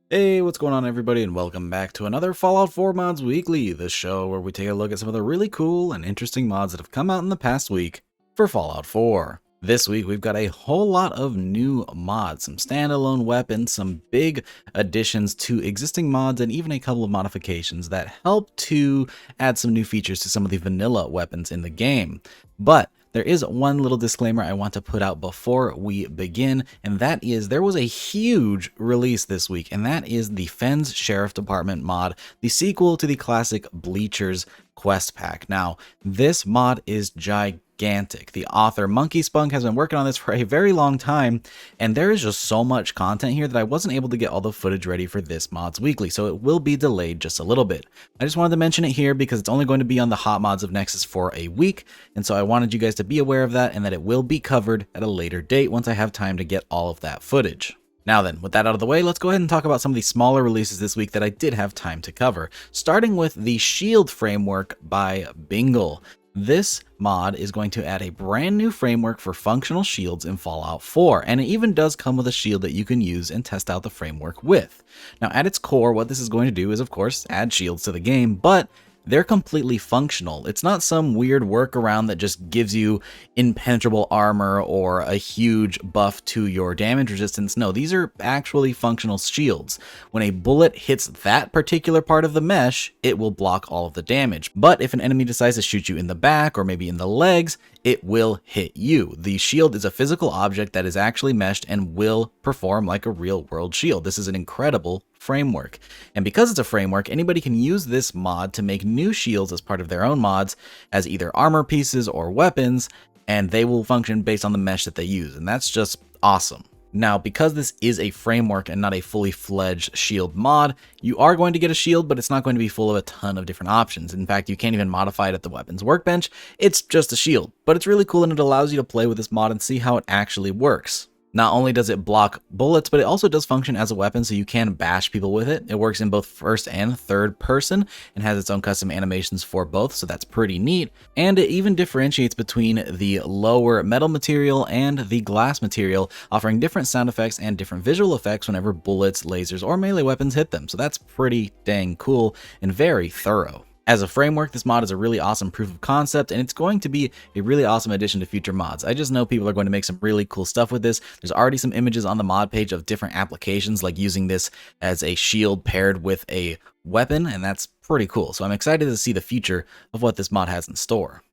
Hey, what's going on everybody, and welcome back to another Fallout 4 Mods Weekly, the show where we take a look at some of the really cool and interesting mods that have come out in the past week for Fallout 4. This week we've got a whole lot of new mods, some standalone weapons, some big additions to existing mods, and even a couple of modifications that help to add some new features to some of the vanilla weapons in the game. But there is one little disclaimer I want to put out before we begin, and that is there was a huge release this week, and that is the Fens Sheriff Department mod, the sequel to the classic Bleachers quest pack. Now, this mod is gigantic. The author, MunkySpunk, has been working on this for a very long time, and there is just so much content here that I wasn't able to get all the footage ready for this mods weekly, so it will be delayed just a little bit. I just wanted to mention it here because it's only going to be on the hot mods of Nexus for a week, and so I wanted you guys to be aware of that and that it will be covered at a later date once I have time to get all of that footage. Now then, with that out of the way, let's go ahead and talk about some of the smaller releases this week that I did have time to cover, starting with the Shield framework by Bingle. This mod is going to add a brand new framework for functional shields in Fallout 4, and it even does come with a shield that you can use and test out the framework with. Now, at its core, what this is going to do is, of course, add shields to the game, but they're completely functional. It's not some weird workaround that just gives you impenetrable armor or a huge buff to your damage resistance. No, these are actually functional shields. When a bullet hits that particular part of the mesh, it will block all of the damage. But if an enemy decides to shoot you in the back or maybe in the legs, it will hit you. The shield is a physical object that is actually meshed and will perform like a real world shield. This is an incredible framework. And because it's a framework, anybody can use this mod to make new shields as part of their own mods as either armor pieces or weapons, and they will function based on the mesh that they use. And that's just awesome. Now, because this is a framework and not a fully fledged shield mod, you are going to get a shield, but it's not going to be full of a ton of different options. In fact, you can't even modify it at the weapons workbench. It's just a shield, but it's really cool and it allows you to play with this mod and see how it actually works. Not only does it block bullets, but it also does function as a weapon, so you can bash people with it. It works in both first and third person and has its own custom animations for both, so that's pretty neat. And it even differentiates between the lower metal material and the glass material, offering different sound effects and different visual effects whenever bullets, lasers, or melee weapons hit them. So that's pretty dang cool and very thorough. As a framework, this mod is a really awesome proof of concept, and it's going to be a really awesome addition to future mods. I just know people are going to make some really cool stuff with this. There's already some images on the mod page of different applications, like using this as a shield paired with a weapon, and that's pretty cool. So I'm excited to see the future of what this mod has in store.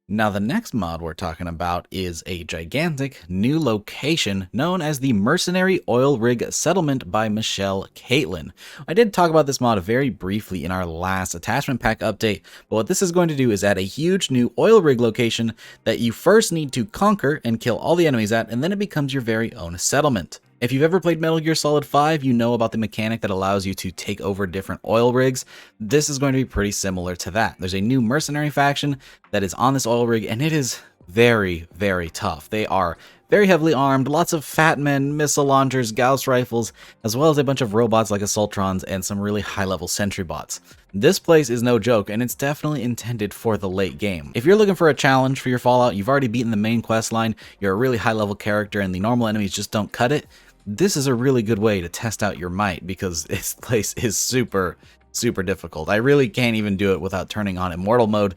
Now, the next mod we're talking about is a gigantic new location known as the Mercenary Oil Rig Settlement by MichelleKaitlyn. I did talk about this mod very briefly in our last attachment pack update, but what this is going to do is add a huge new oil rig location that you first need to conquer and kill all the enemies at, and then it becomes your very own settlement. If you've ever played Metal Gear Solid 5, you know about the mechanic that allows you to take over different oil rigs. This is going to be pretty similar to that. There's a new mercenary faction that is on this oil rig, and it is very, very tough. They are very heavily armed, lots of fat men, missile launchers, Gauss rifles, as well as a bunch of robots like Assaultrons and some really high-level sentry bots. This place is no joke, and it's definitely intended for the late game. If you're looking for a challenge for your Fallout, you've already beaten the main quest line, you're a really high-level character, and the normal enemies just don't cut it, this is a really good way to test out your might because this place is super difficult. I really can't even do it without turning on Immortal mode.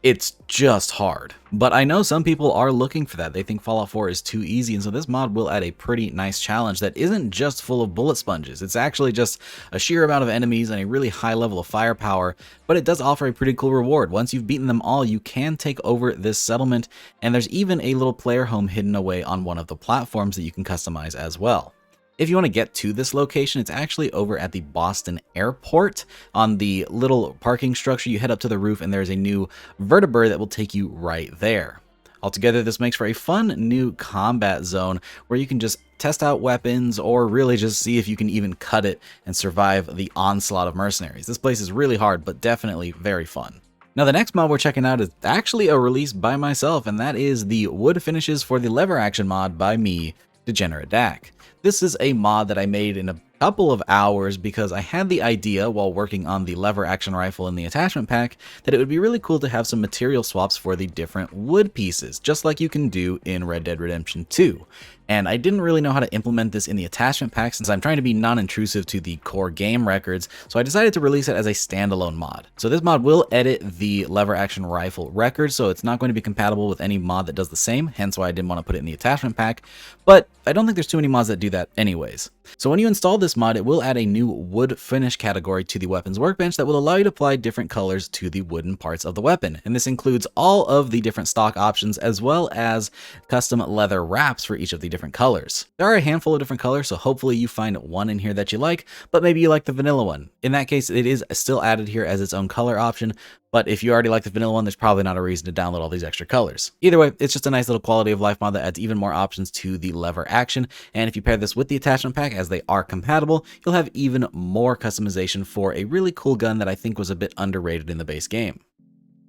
It's just hard. But I know some people are looking for that. They think Fallout 4 is too easy, and so this mod will add a pretty nice challenge that isn't just full of bullet sponges. It's actually just a sheer amount of enemies and a really high level of firepower, but it does offer a pretty cool reward. Once you've beaten them all, you can take over this settlement, and there's even a little player home hidden away on one of the platforms that you can customize as well. If you want to get to this location, it's actually over at the Boston Airport. On the little parking structure, you head up to the roof and there's a new vertebra that will take you right there. Altogether, this makes for a fun new combat zone where you can just test out weapons or really just see if you can even cut it and survive the onslaught of mercenaries. This place is really hard, but definitely very fun. Now, the next mod we're checking out is actually a release by myself, and that is the wood finishes for the lever action mod by me, Degenerate. This is a mod that I made in couple of hours because I had the idea while working on the lever action rifle in the attachment pack that it would be really cool to have some material swaps for the different wood pieces, just like you can do in Red Dead Redemption 2. And I didn't really know how to implement this in the attachment pack since I'm trying to be non-intrusive to the core game records, so I decided to release it as a standalone mod. So this mod will edit the lever action rifle record, so it's not going to be compatible with any mod that does the same, hence why I didn't want to put it in the attachment pack, but I don't think there's too many mods that do that anyways. So when you install this mod, it will add a new wood finish category to the weapons workbench that will allow you to apply different colors to the wooden parts of the weapon. And this includes all of the different stock options as well as custom leather wraps for each of the different colors. There are a handful of different colors, so hopefully you find one in here that you like, but maybe you like the vanilla one. In that case, it is still added here as its own color option, but if you already like the vanilla one, there's probably not a reason to download all these extra colors. Either way, it's just a nice little quality of life mod that adds even more options to the lever action, and if you pair this with the attachment pack, as they are compatible, you'll have even more customization for a really cool gun that I think was a bit underrated in the base game.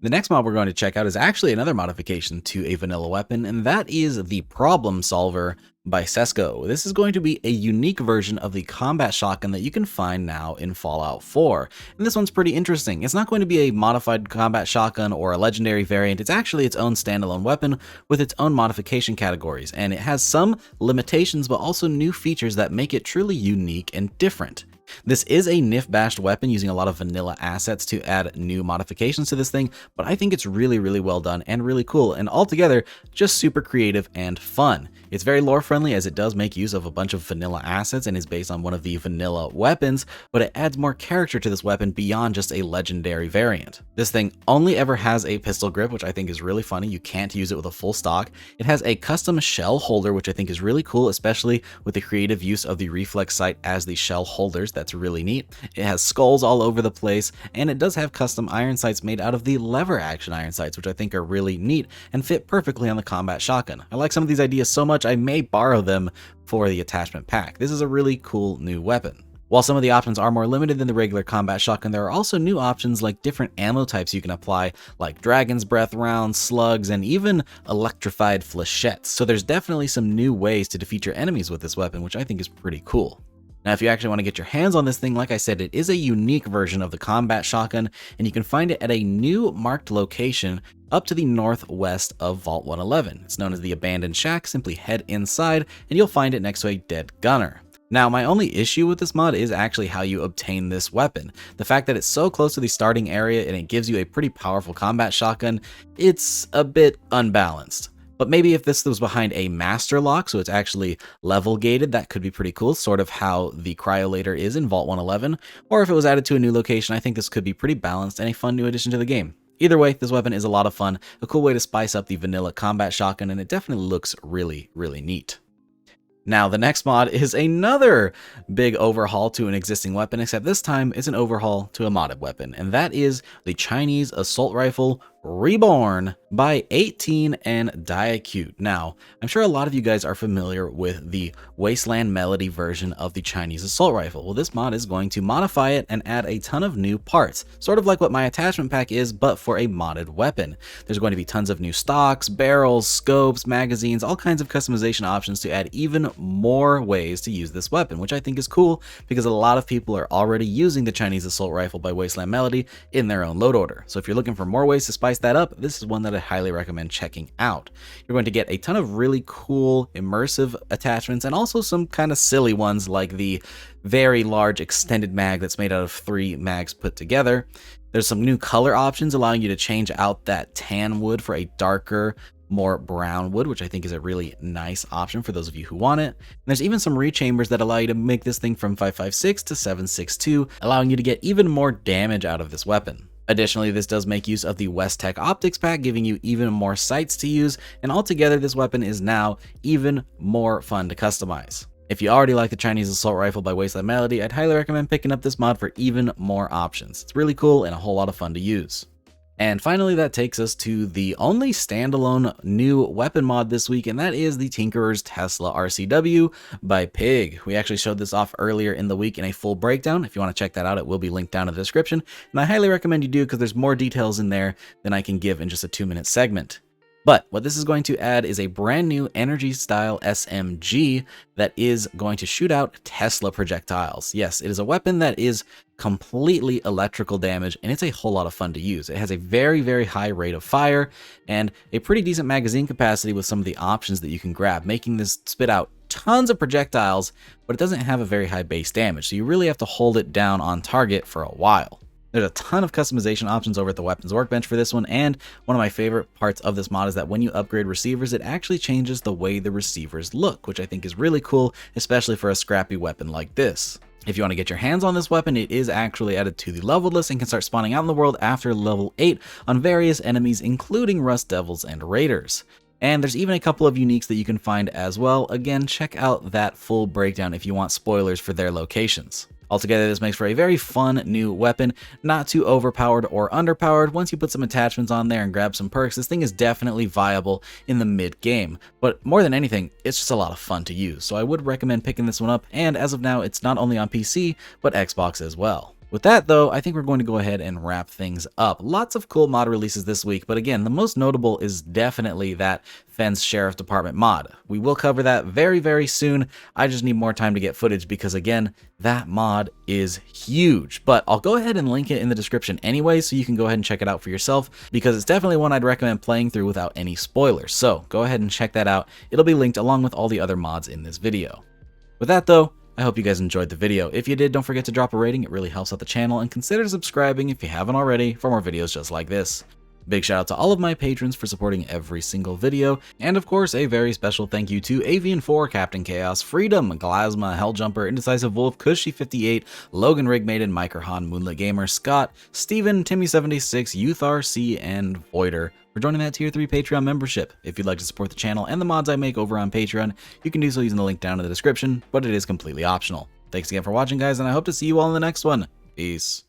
The next mod we're going to check out is actually another modification to a vanilla weapon, and that is the Problem Solver by Cesco. This is going to be a unique version of the combat shotgun that you can find now in Fallout 4. And this one's pretty interesting. It's not going to be a modified combat shotgun or a legendary variant. It's actually its own standalone weapon with its own modification categories, and it has some limitations but also new features that make it truly unique and different. This is a NIF-bashed weapon using a lot of vanilla assets to add new modifications to this thing, but I think it's really well done and really cool, and altogether just super creative and fun. It's very lore friendly as it does make use of a bunch of vanilla assets and is based on one of the vanilla weapons, but it adds more character to this weapon beyond just a legendary variant. This thing only ever has a pistol grip, which I think is really funny. You can't use it with a full stock. It has a custom shell holder, which I think is really cool, especially with the creative use of the reflex sight as the shell holders. That's really neat. It has skulls all over the place, and it does have custom iron sights made out of the lever action iron sights, which I think are really neat and fit perfectly on the combat shotgun. I like some of these ideas so much I may borrow them for the attachment pack. This is a really cool new weapon. While some of the options are more limited than the regular combat shotgun, there are also new options like different ammo types you can apply, like Dragon's Breath rounds, slugs, and even electrified flechettes. So there's definitely some new ways to defeat your enemies with this weapon, which I think is pretty cool. Now, if you actually want to get your hands on this thing, like I said, it is a unique version of the combat shotgun, and you can find it at a new marked location up to the northwest of Vault 111. It's known as the Abandoned Shack. Simply head inside, and you'll find it next to a dead gunner. Now, my only issue with this mod is actually how you obtain this weapon. The fact that it's so close to the starting area and it gives you a pretty powerful combat shotgun, it's a bit unbalanced. But maybe if this was behind a master lock, so it's actually level gated, that could be pretty cool, sort of how the Cryolator is in Vault 111. Or if it was added to a new location, I think this could be pretty balanced and a fun new addition to the game. Either way, this weapon is a lot of fun, a cool way to spice up the vanilla combat shotgun, and it definitely looks really neat. Now, the next mod is another big overhaul to an existing weapon, except this time it's an overhaul to a modded weapon, and that is the Chinese Assault Rifle REBORN by Eyteen and Diacute. Now, I'm sure a lot of you guys are familiar with the Wasteland Melody version of the Chinese Assault Rifle. Well, this mod is going to modify it and add a ton of new parts, sort of like what my attachment pack is, but for a modded weapon. There's going to be tons of new stocks, barrels, scopes, magazines, all kinds of customization options to add even more ways to use this weapon, which I think is cool because a lot of people are already using the Chinese Assault Rifle by Wasteland Melody in their own load order. So if you're looking for more ways to spice that up, this is one that I highly recommend checking out. You're going to get a ton of really cool immersive attachments and also some kind of silly ones like the very large extended mag that's made out of 3 mags put together. There's some new color options allowing you to change out that tan wood for a darker, more brown wood, which I think is a really nice option for those of you who want it. And there's even some rechambers that allow you to make this thing from 5.56 to 7.62, allowing you to get even more damage out of this weapon. Additionally, this does make use of the West-Tech optics pack, giving you even more sights to use, and altogether this weapon is now even more fun to customize. If you already like the Chinese Assault Rifle by Wasteland Melody, I'd highly recommend picking up this mod for even more options. It's really cool and a whole lot of fun to use. And finally, that takes us to the only standalone new weapon mod this week, and that is the Tinkerer's Tesla RCW by Pig. We actually showed this off earlier in the week in a full breakdown. If you want to check that out, it will be linked down in the description, and I highly recommend you do because there's more details in there than I can give in just a 2-minute segment. But what this is going to add is a brand new energy style SMG that is going to shoot out Tesla projectiles. Yes, it is a weapon that is completely electrical damage, and it's a whole lot of fun to use. It has a very, very high rate of fire and a pretty decent magazine capacity with some of the options that you can grab, making this spit out tons of projectiles, but it doesn't have a very high base damage, so you really have to hold it down on target for a while. There's a ton of customization options over at the weapons workbench for this one, and one of my favorite parts of this mod is that when you upgrade receivers, it actually changes the way the receivers look, which I think is really cool, especially for a scrappy weapon like this. If you want to get your hands on this weapon, it is actually added to the leveled list and can start spawning out in the world after level 8 on various enemies, including Rust Devils and Raiders. And there's even a couple of uniques that you can find as well. Again, check out that full breakdown if you want spoilers for their locations. Altogether, this makes for a very fun new weapon, not too overpowered or underpowered. Once you put some attachments on there and grab some perks, this thing is definitely viable in the mid-game. But more than anything, it's just a lot of fun to use, so I would recommend picking this one up, and as of now, it's not only on PC, but Xbox as well. With that though, I think we're going to go ahead and wrap things up. Lots of cool mod releases this week, but again, the most notable is definitely that Fenn's Sheriff Department mod. We will cover that very, very soon. I just need more time to get footage because again, that mod is huge, but I'll go ahead and link it in the description anyway, so you can go ahead and check it out for yourself because it's definitely one I'd recommend playing through without any spoilers. So go ahead and check that out. It'll be linked along with all the other mods in this video. With that though, I hope you guys enjoyed the video. If you did, don't forget to drop a rating. It really helps out the channel, and consider subscribing if you haven't already for more videos just like this. Big shout out to all of my patrons for supporting every single video, and of course a very special thank you to Avian4, Captain Chaos, Freedom, Glasma, Helljumper, Indecisive Wolf, Cushy58, Logan Rigmaiden, Microhan, Moonlit Gamer, Scott, Steven, Timmy76, YouthRC, and Voider for joining that tier 3 Patreon membership. If you'd like to support the channel and the mods I make over on Patreon, you can do so using the link down in the description, but it is completely optional. Thanks again for watching guys, and I hope to see you all in the next one. Peace.